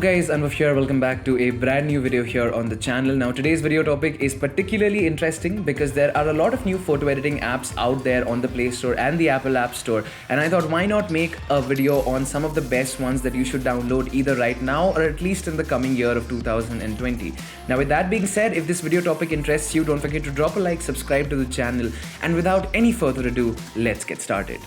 up guys, Anubhav here. Welcome back to a brand new video here on the channel. Now today's video topic is particularly interesting because there are a lot of new photo editing apps out there on the Play Store and the Apple App Store, and I thought why not make a video on some of the best ones that you should download either right now or at least in the coming year of 2020. Now with that being said, if this video topic interests you, don't forget to drop a like, subscribe to the channel, and without any further ado, let's get started.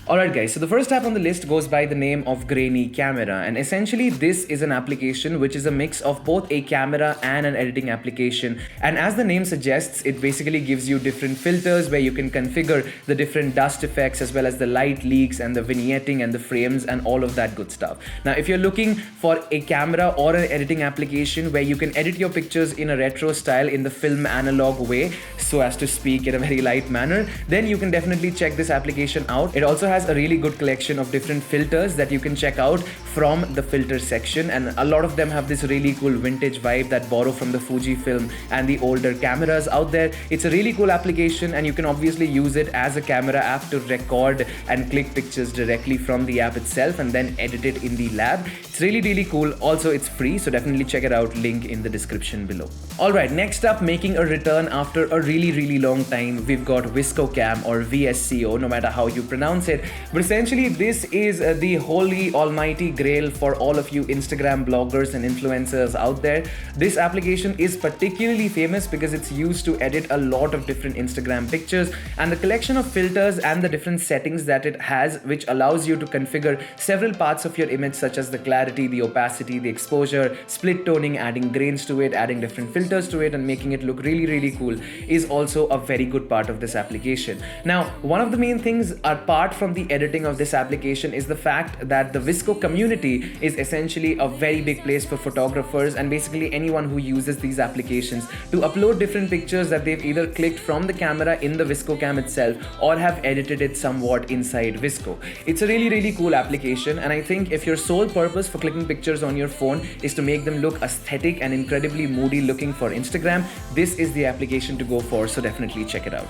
Alright guys, so the first app on the list goes by the name of Grainy Camera, and essentially this is an application which is a mix of both a camera and an editing application, and as the name suggests, it basically gives you different filters where you can configure the different dust effects as well as the light leaks and the vignetting and the frames and all of that good stuff. Now if you're looking for a camera or an editing application where you can edit your pictures in a retro style in the film analog way, so as to speak, in a very light manner, then you can definitely check this application out. It also has a really good collection of different filters that you can check out from the filter section, and a lot of them have this really cool vintage vibe that borrow from the Fujifilm and the older cameras out there. It's a really cool application, and you can obviously use it as a camera app to record and click pictures directly from the app itself and then edit it in the lab. It's really cool. Also, it's free, so definitely check it out, link in the description below. Alright, next up, making a return after a really long time, we've got VSCO Cam, or VSCO, no matter how you pronounce it. But essentially this is the holy almighty grail for all of you Instagram bloggers and influencers out there. This application is particularly famous because it's used to edit a lot of different Instagram pictures, and the collection of filters and the different settings that it has, which allows you to configure several parts of your image such as the clarity, the opacity, the exposure, split toning, adding grains to it, adding different filters to it, and making it look really cool, is also a very good part of this application. Now, one of the main things apart from the editing of this application is the fact that the VSCO community is essentially a very big place for photographers and basically anyone who uses these applications to upload different pictures that they've either clicked from the camera in the VSCO Cam itself or have edited it somewhat inside VSCO. It's a really cool application, and I think if your sole purpose for clicking pictures on your phone is to make them look aesthetic and incredibly moody looking for Instagram, this is the application to go for, so definitely check it out.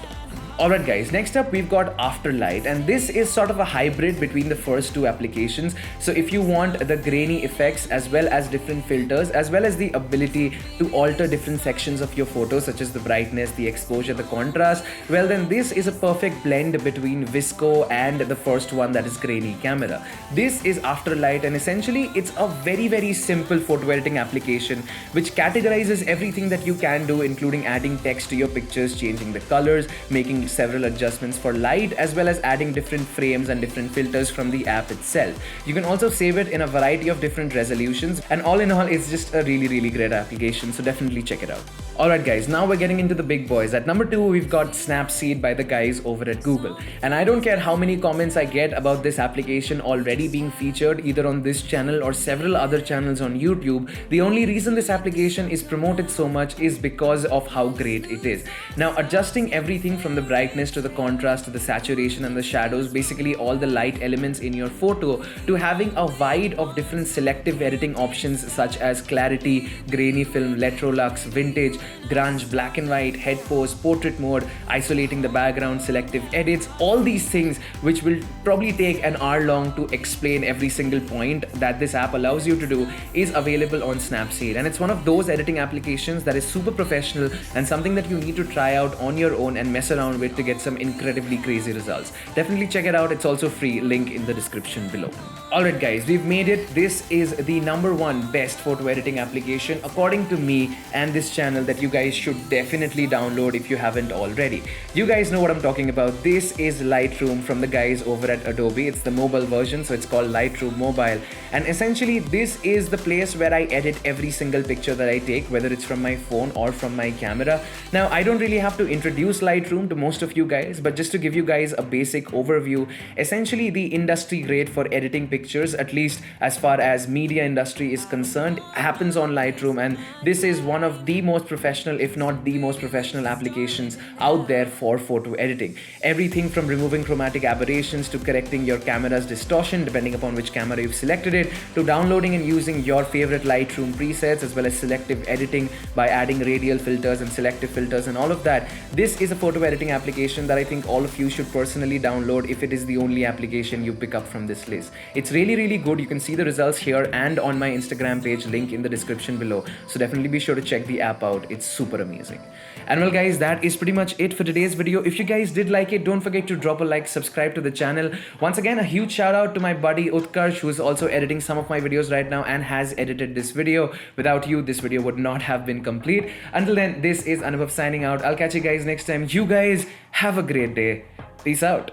Alright guys, next up we've got Afterlight, and this is sort of a hybrid between the first two applications. So if you want the grainy effects as well as different filters as well as the ability to alter different sections of your photos such as the brightness, the exposure, the contrast, well then this is a perfect blend between VSCO and the first one, that is Grainy Camera. This is Afterlight, and essentially it's a very simple photo editing application which categorizes everything that you can do, including adding text to your pictures, changing the colors, making several adjustments for light, as well as adding different frames and different filters from the app itself. You can also save it in a variety of different resolutions, and all in all it's just a really great application, so definitely check it out. Alright guys, now we're getting into the big boys. At number 2 we've got Snapseed by the guys over at Google, and I don't care how many comments I get about this application already being featured either on this channel or several other channels on YouTube. The only reason this application is promoted so much is because of how great it is. Now, adjusting everything from the brightness to the contrast to the saturation and the shadows, basically all the light elements in your photo, to having a wide of different selective editing options such as clarity, grainy film, Electrolux, vintage, grunge, black and white, head pose, portrait mode, isolating the background, selective edits, all these things which will probably take an hour long to explain every single point that this app allows you to do, is available on Snapseed, and it's one of those editing applications that is super professional and something that you need to try out on your own and mess around with to get some incredibly crazy results. Definitely check it out, it's also free, link in the description below. Alright guys, we've made it. This is the #1 best photo editing application according to me and this channel that you guys should definitely download if you haven't already. You guys know what I'm talking about. This is Lightroom from the guys over at Adobe. It's the mobile version, so it's called Lightroom Mobile, and essentially this is the place where I edit every single picture that I take, whether it's from my phone or from my camera. Now I don't really have to introduce Lightroom to most of you guys, but just to give you guys a basic overview, essentially the industry grade for editing pictures pictures, at least as far as media industry is concerned, happens on Lightroom, and this is one of the most professional, if not the most professional applications out there for photo editing. Everything from removing chromatic aberrations to correcting your camera's distortion depending upon which camera you've selected it, to downloading and using your favorite Lightroom presets, as well as selective editing by adding radial filters and selective filters and all of that. This is a photo editing application that I think all of you should personally download if it is the only application you pick up from this list. It's really good. You can see the results here and on my Instagram page, link in the description below. So definitely be sure to check the app out. It's super amazing. And well guys, that is pretty much it for today's video. If you guys did like it, don't forget to drop a like, subscribe to the channel. Once again, a huge shout out to my buddy Utkarsh, who is also editing some of my videos right now and has edited this video. Without you, this video would not have been complete. Until then, this is Anubhav signing out. I'll catch you guys next time. You guys have a great day. Peace out.